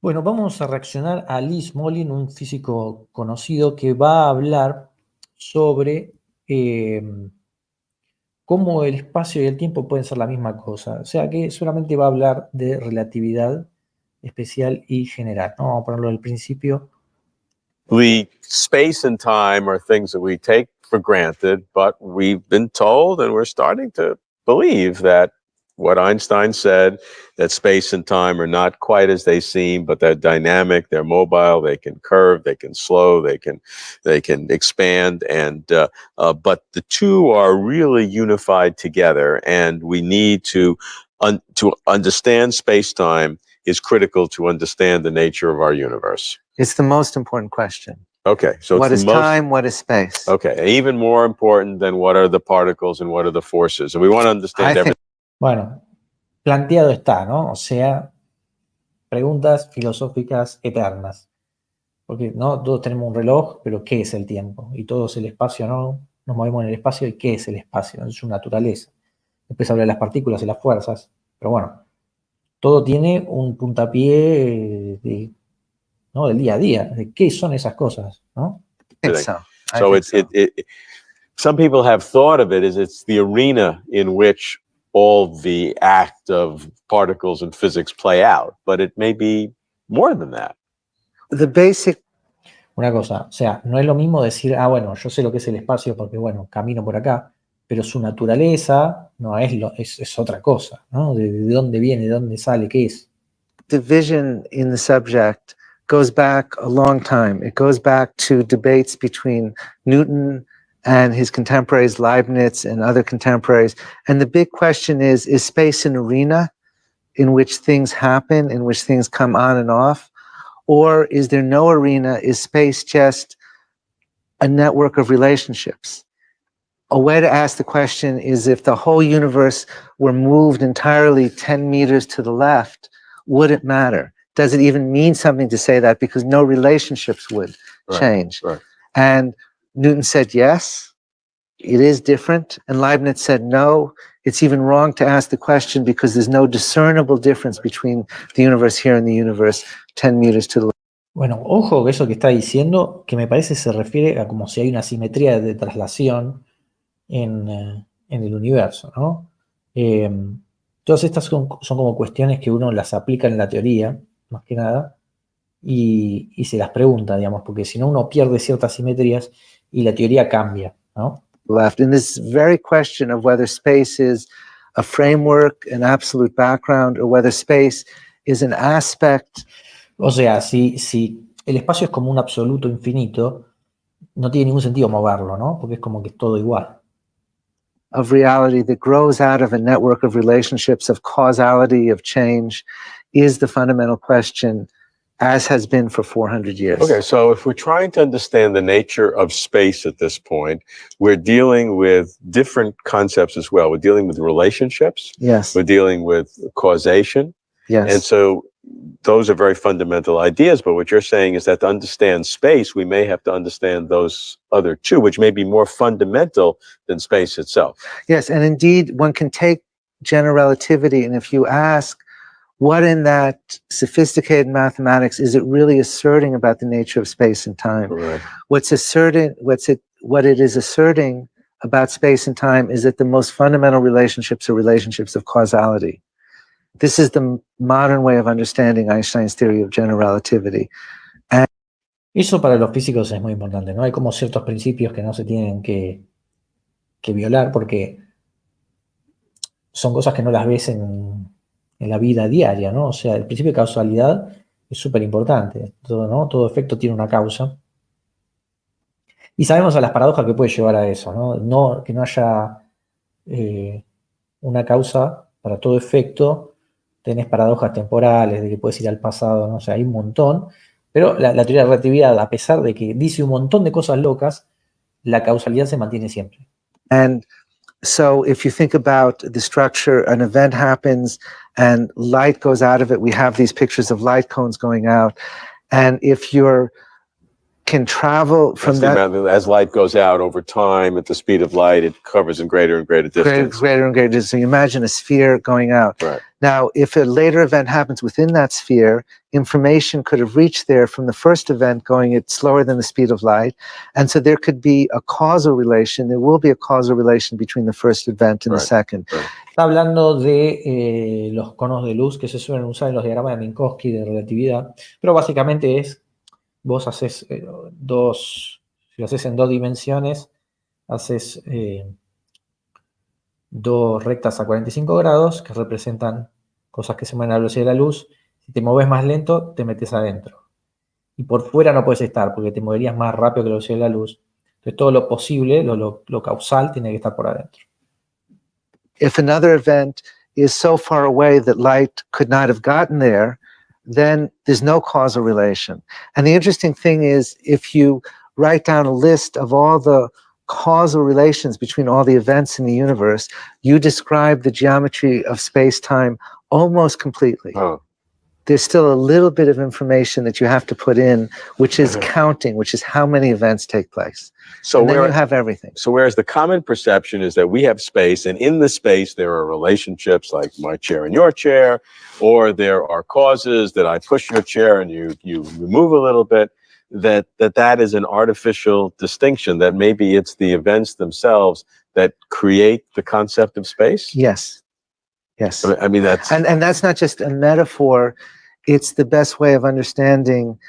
Bueno, vamos a reaccionar a Lee Smolin, un físico conocido que va a hablar sobre cómo el espacio y el tiempo pueden ser la misma cosa. O sea que solamente va a hablar de relatividad especial y general, ¿no? Vamos a ponerlo al principio. Space and time are things that we take for granted, but we've been told and we're starting to believe that what Einstein said, that space and time are not quite as they seem, but they're dynamic, they're mobile, they can curve, they can slow, they can expand, and but the two are really unified together, and we need to understand space-time is critical to understand the nature of our universe. It's the most important question. Okay, so what is time? What is space? Okay, even more important than what are the particles and what are the forces. And we want to understand everything. Bueno, planteado está, ¿no? O sea, preguntas filosóficas eternas. Porque no todos tenemos un reloj, pero ¿qué es el tiempo? Y todo es el espacio, ¿no? Nos movemos en el espacio y ¿qué es el espacio? Es su naturaleza. Después habla de las partículas y las fuerzas, pero bueno, todo tiene un puntapié ¿no? del día a día, de qué son esas cosas, ¿no? Some people have thought of it as it's the arena in which all the act of particles and physics play out, but it may be more than that. The basic. Una cosa, o sea, no es lo mismo decir, bueno, yo sé lo que es el espacio porque, bueno, camino por acá, pero su naturaleza no es otra cosa, ¿no? De dónde viene, de dónde sale, qué es. Division in the subject goes back a long time. It goes back to debates between Newton and his contemporaries, Leibniz and other contemporaries. And the big question is space an arena in which things happen, in which things come on and off? Or is there no arena? Is space just a network of relationships? A way to ask the question is, if the whole universe were moved entirely 10 meters to the left, would it matter? Does it even mean something to say that? Because no relationships would change. Right. And Newton said, yes, it is different. And Leibniz said, no, it's even wrong to ask the question because there's no discernible difference between the universe here and the universe 10 meters to the left. Bueno, ojo que eso que está diciendo, que me parece se refiere a como si hay una simetría de traslación en el universo, ¿no? Todas estas son como cuestiones que uno las aplica en la teoría, más que nada, y se las pregunta, digamos, porque si no uno pierde ciertas simetrías y la teoría cambia, ¿no? Left in this very question of whether space is a framework, an absolute background, or whether space is an aspect. O sea, si el espacio es como un absoluto infinito, no tiene ningún sentido moverlo, ¿no? Porque es como que es todo igual. Of reality that grows out of a network of relationships, of causality, of change, is the fundamental question, as has been for 400 years. Okay, so if we're trying to understand the nature of space at this point, we're dealing with different concepts as well. We're dealing with relationships. Yes. We're dealing with causation. Yes. And so those are very fundamental ideas, but what you're saying is that to understand space, we may have to understand those other two, which may be more fundamental than space itself. Yes, and indeed, one can take general relativity, and if you ask, what in that sophisticated mathematics is it really asserting about the nature of space and time? Right. What it is asserting about space and time is that the most fundamental relationships are relationships of causality. This is the modern way of understanding Einstein's theory of general relativity. Eso para los físicos es muy importante, ¿no? Hay como ciertos principios que no se tienen que violar porque son cosas que no las ves en la vida diaria, ¿no? O sea, el principio de causalidad es súper importante, ¿no? Todo efecto tiene una causa. Y sabemos a las paradojas que puede llevar a eso, ¿no? Que no haya una causa para todo efecto. Tenés paradojas temporales, de que puedes ir al pasado, no sé, hay un montón. Pero la teoría de la relatividad, a pesar de que dice un montón de cosas locas, la causalidad se mantiene siempre. And so if you think about the structure, an event happens and light goes out of it. We have these pictures of light cones going out. And if you're can travel from That's the that amount as light goes out over time at the speed of light, it covers in greater and greater distance. greater and greater distance. So you imagine a sphere going out. Right. Now, if a later event happens within that sphere, information could have reached there from the first event going at slower than the speed of light. And so there could be a causal relation. There will be a causal relation between the first event and the second. Está hablando de los conos de luz que se suelen usar en los diagramas de Minkowski de relatividad, pero básicamente es, vos haces si lo haces en 2 dimensiones, haces 2 rectas a 45 grados que representan cosas que se mueven a la velocidad de la luz. Si te moves más lento, te metes adentro. Y por fuera no puedes estar porque te moverías más rápido que la velocidad de la luz. Entonces todo lo posible, lo causal, tiene que estar por adentro. If another event is so far away that light could not have gotten there, then there's no causal relation. And the interesting thing is, if you write down a list of all the causal relations between all the events in the universe, you describe the geometry of space-time almost completely. Oh. There's still a little bit of information that you have to put in, which is counting, which is how many events take place. So and then you have everything. So whereas the common perception is that we have space, and in the space there are relationships like my chair and your chair, or there are causes that I push your chair and you move a little bit, that is an artificial distinction, that maybe it's the events themselves that create the concept of space? Yes. Yes. I mean, that's... And that's not just a metaphor, it's the best way of understanding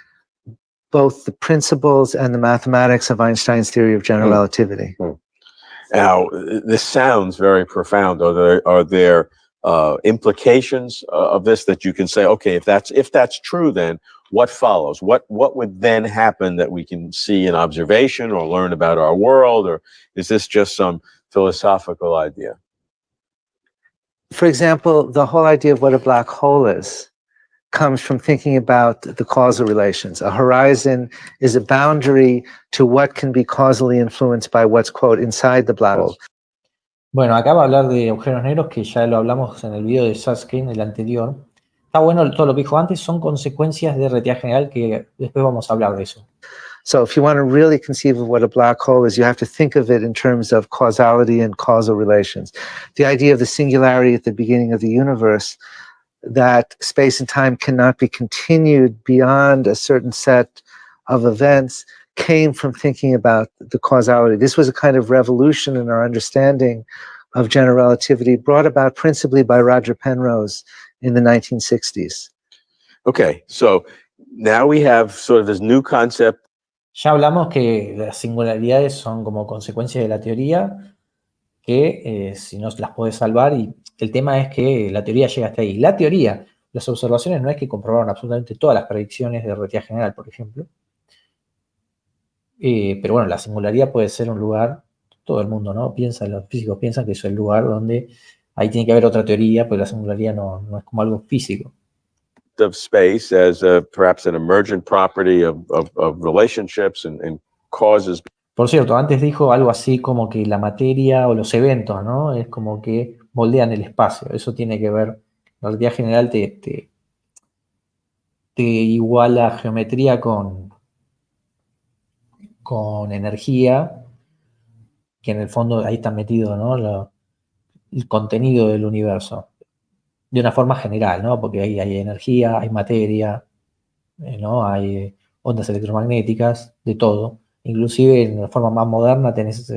both the principles and the mathematics of Einstein's theory of general relativity. Now, this sounds very profound. Are there implications of this that you can say, okay, if that's true, then what follows? What would then happen that we can see in observation or learn about our world? Or is this just some philosophical idea? For example, the whole idea of what a black hole is comes from thinking about the causal relations. A horizon is a boundary to what can be causally influenced by what's, quote, inside the black hole. Bueno, acá va a hablar de agujeros negros, que ya lo hablamos en el video de Susskind, el anterior. Está bueno todo lo que dijo antes, son consecuencias de relatividad general, que después vamos a hablar de eso. So if you want to really conceive of what a black hole is, you have to think of it in terms of causality and causal relations. The idea of the singularity at the beginning of the universe, that space and time cannot be continued beyond a certain set of events, came from thinking about the causality. This was a kind of revolution in our understanding of general relativity, brought about principally by Roger Penrose in the 1960s. Okay, so now we have sort of this new concept. Ya hablamos que las singularidades son como consecuencias de la teoría, que si no las puedes salvar, y el tema es que la teoría llega hasta ahí. La teoría, las observaciones no es que comprobaron absolutamente todas las predicciones de relatividad general, por ejemplo. Pero bueno, la singularidad puede ser un lugar, todo el mundo, ¿no? Los físicos piensan que es el lugar donde ahí tiene que haber otra teoría, pero la singularidad no es como algo físico. Of space as perhaps an emergent property of relationships and causes. Por cierto, antes dijo algo así como que la materia o los eventos, ¿no? Es como que moldean el espacio. Eso tiene que ver, la relatividad general te iguala geometría con energía, que en el fondo ahí está metido, ¿no? El contenido del universo. De una forma general, ¿no? Porque ahí hay energía, hay materia, ¿no? Hay ondas electromagnéticas, de todo. Inclusive en la forma más moderna tenés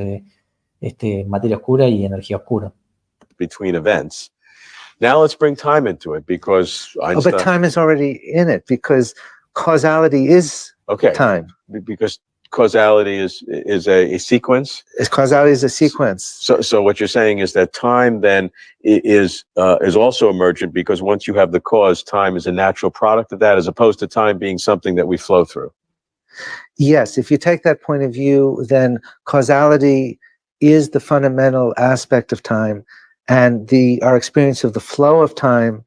materia oscura y energía oscura. Between events. Now let's bring time into it, because Einstein... but time is already in it, because causality is time. Because causality is a sequence. Causality is a sequence. So what you're saying is that time then is also emergent, because once you have the cause, time is a natural product of that, as opposed to time being something that we flow through. Yes, if you take that point of view, then causality is the fundamental aspect of time, and our experience of the flow of time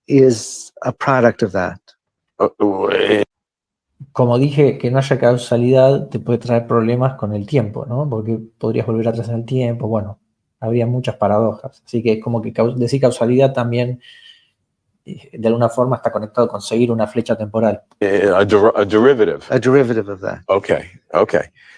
is a product of that. Como dije, que no haya causalidad te puede traer problemas con el tiempo, ¿no? Porque podrías volver atrás en el tiempo, bueno, habría muchas paradojas. Así que es como que decir causalidad también de alguna forma está conectado con seguir una flecha temporal. A derivative. A derivative of that. Okay.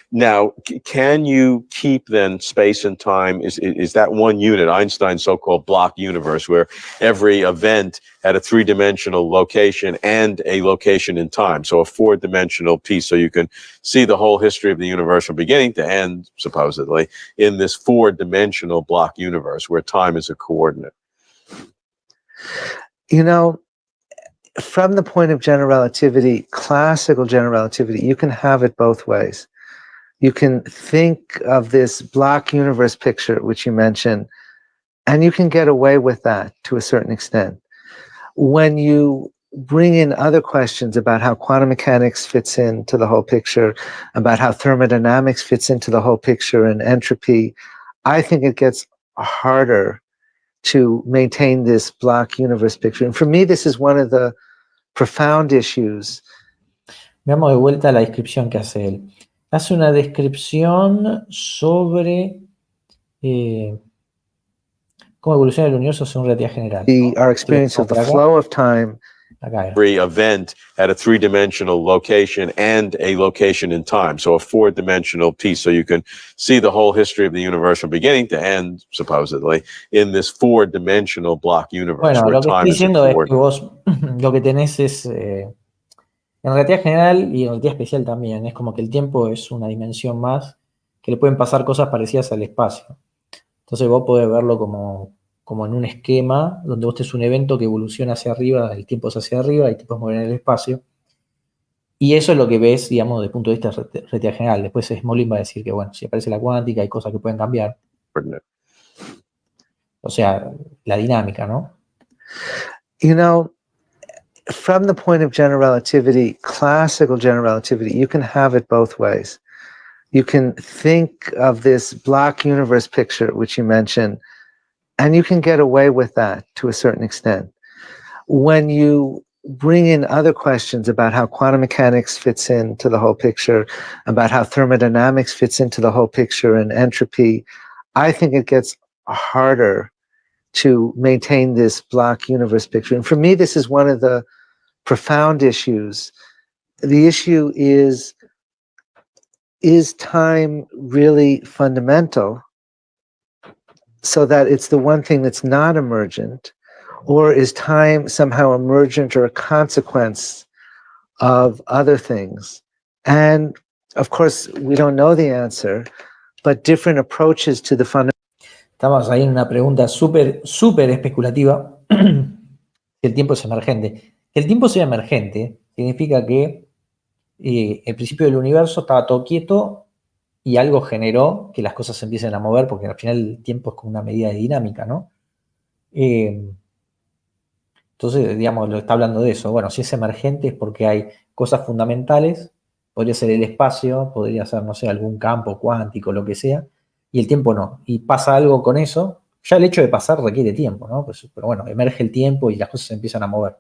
Now, can you keep then space and time? Is that one unit, Einstein's so-called block universe, where every event had a three-dimensional location and a location in time, so a four-dimensional piece, so you can see the whole history of the universe from beginning to end, supposedly, in this four-dimensional block universe where time is a coordinate? You know, from the point of general relativity, classical general relativity, you can have it both ways. You can think of this block universe picture, which you mentioned, and you can get away with that to a certain extent. When you bring in other questions about how quantum mechanics fits into the whole picture, about how thermodynamics fits into the whole picture, and entropy, I think it gets harder to maintain this block universe picture. And for me, this is one of the profound issues. Veamos de vuelta la descripción que hace él. Hace una descripción sobre cómo evoluciona el universo según relatividad general. Our experience of the flow of time. Acá. Every event had a three-dimensional location and a location in time, so a four-dimensional piece, so you can see the whole history of the universe from beginning to end, supposedly, in this four-dimensional block universe. Bueno, where lo que time estoy is a diciendo es que coordinate. vos lo que tenés es, en relatividad general y en relatividad especial también, es como que el tiempo es una dimensión más que le pueden pasar cosas parecidas al espacio. Entonces vos podés verlo como en un esquema donde vos tenés un evento que evoluciona hacia arriba, el tiempo es hacia arriba y te puedes mover en el espacio. Y eso es lo que ves, digamos, desde el punto de vista de relatividad general. Después Smolin va a decir que, bueno, si aparece la cuántica hay cosas que pueden cambiar. O sea, la dinámica, ¿no? You know, from the point of general relativity, classical general relativity, you can have it both ways. You can think of this block universe picture, which you mentioned, and you can get away with that to a certain extent. When you bring in other questions about how quantum mechanics fits into the whole picture, about how thermodynamics fits into the whole picture, and entropy, I think it gets harder to maintain this block universe picture. And for me, this is one of the profound issues. The issue is time really fundamental, so that it's the one thing that's not emergent, or is time somehow emergent or a consequence of other things? And of course, we don't know the answer, but different approaches to the fundamental. Estamos ahí en una pregunta súper especulativa. El tiempo es emergente. Que el tiempo sea emergente significa que el principio del universo estaba todo quieto y algo generó que las cosas se empiecen a mover, porque al final el tiempo es como una medida de dinámica, ¿no? Entonces, digamos, lo está hablando de eso. Bueno, si es emergente es porque hay cosas fundamentales, podría ser el espacio, podría ser, no sé, algún campo cuántico, lo que sea, y el tiempo no. Y pasa algo con eso, ya el hecho de pasar requiere tiempo, ¿no? Pues, pero bueno, emerge el tiempo y las cosas se empiezan a mover.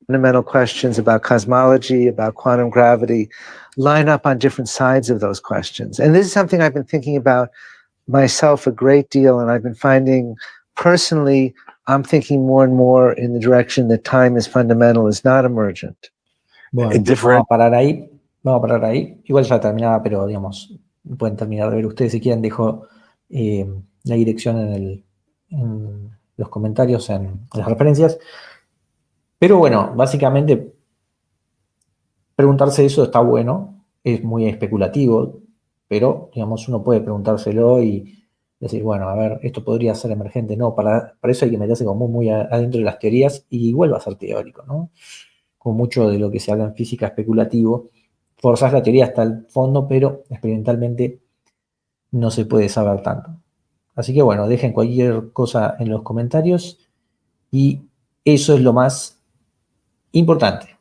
Fundamental questions about cosmology, about quantum gravity, line up on different sides of those questions. And this is something I've been thinking about myself a great deal, and I've been finding personally, I'm thinking more and more in the direction that time is fundamental, is not emergent. Bueno, vamos a parar ahí. Igual ya terminaba, pero digamos, pueden terminar de ver ustedes si quieren. Dejo la dirección en los comentarios, en las referencias. Pero bueno, básicamente preguntarse eso está bueno, es muy especulativo, pero digamos uno puede preguntárselo y decir, bueno, a ver, esto podría ser emergente. No, para eso hay que meterse como muy adentro de las teorías y igual va a ser teórico, ¿no? Como mucho de lo que se habla en física especulativo, forzás la teoría hasta el fondo, pero experimentalmente no se puede saber tanto. Así que bueno, dejen cualquier cosa en los comentarios y eso es lo más importante.